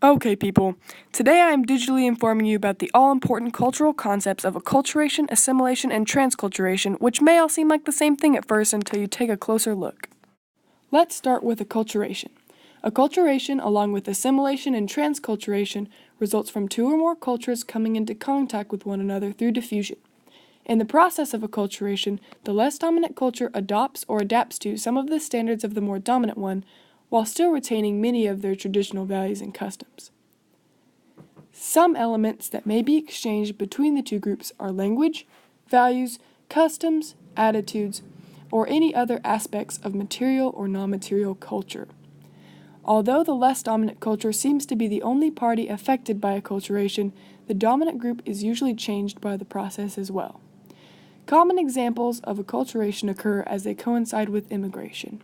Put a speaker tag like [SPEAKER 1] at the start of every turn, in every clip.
[SPEAKER 1] Okay, people. Today I am digitally informing you about the all-important cultural concepts of acculturation, assimilation, and transculturation, which may all seem like the same thing at first until you take a closer look. Let's start with acculturation. Acculturation, along with assimilation and transculturation, results from two or more cultures coming into contact with one another through diffusion. In the process of acculturation, the less dominant culture adopts or adapts to some of the standards of the more dominant one, while still retaining many of their traditional values and customs. Some elements that may be exchanged between the two groups are language, values, customs, attitudes, or any other aspects of material or non-material culture. Although the less dominant culture seems to be the only party affected by acculturation, the dominant group is usually changed by the process as well. Common examples of acculturation occur as they coincide with immigration.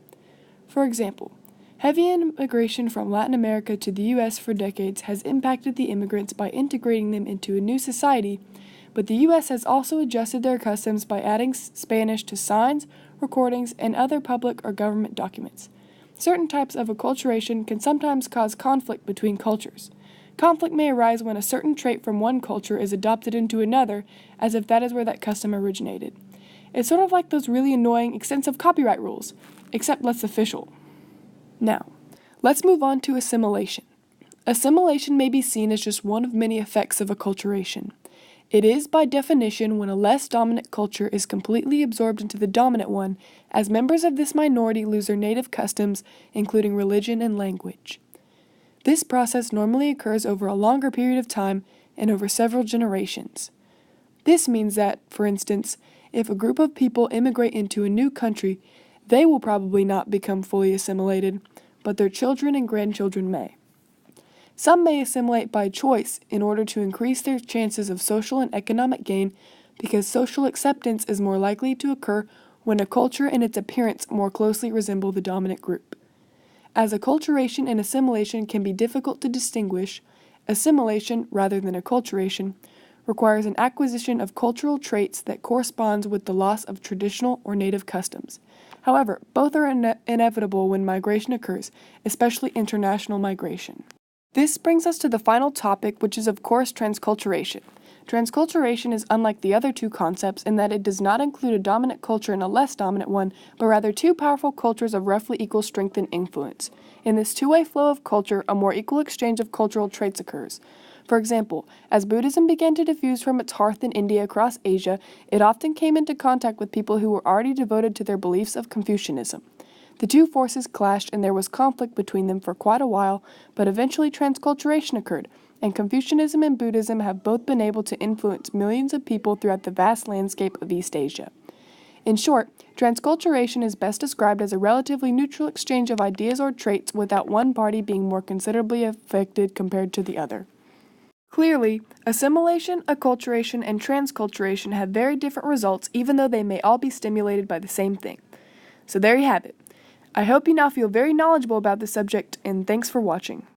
[SPEAKER 1] For example, heavy immigration from Latin America to the U.S. for decades has impacted the immigrants by integrating them into a new society, but the U.S. has also adjusted their customs by adding Spanish to signs, recordings, and other public or government documents. Certain types of acculturation can sometimes cause conflict between cultures. Conflict may arise when a certain trait from one culture is adopted into another, as if that is where that custom originated. It's sort of like those really annoying extensive copyright rules, except less official. Now, let's move on to assimilation. Assimilation may be seen as just one of many effects of acculturation. It is, by definition, when a less dominant culture is completely absorbed into the dominant one, as members of this minority lose their native customs, including religion and language. This process normally occurs over a longer period of time and over several generations. This means that, for instance, if a group of people immigrate into a new country, they will probably not become fully assimilated, but their children and grandchildren may. Some may assimilate by choice in order to increase their chances of social and economic gain because social acceptance is more likely to occur when a culture and its appearance more closely resemble the dominant group. As acculturation and assimilation can be difficult to distinguish, assimilation, rather than acculturation, requires an acquisition of cultural traits that corresponds with the loss of traditional or native customs. However, both are inevitable when migration occurs, especially international migration. This brings us to the final topic, which is of course transculturation. Transculturation is unlike the other two concepts in that it does not include a dominant culture and a less dominant one, but rather two powerful cultures of roughly equal strength and influence. In this two-way flow of culture, a more equal exchange of cultural traits occurs. For example, as Buddhism began to diffuse from its hearth in India across Asia, it often came into contact with people who were already devoted to their beliefs of Confucianism. The two forces clashed and there was conflict between them for quite a while, but eventually transculturation occurred, and Confucianism and Buddhism have both been able to influence millions of people throughout the vast landscape of East Asia. In short, transculturation is best described as a relatively neutral exchange of ideas or traits without one party being more considerably affected compared to the other. Clearly, assimilation, acculturation, and transculturation have very different results even though they may all be stimulated by the same thing. So there you have it. I hope you now feel very knowledgeable about this subject, and thanks for watching.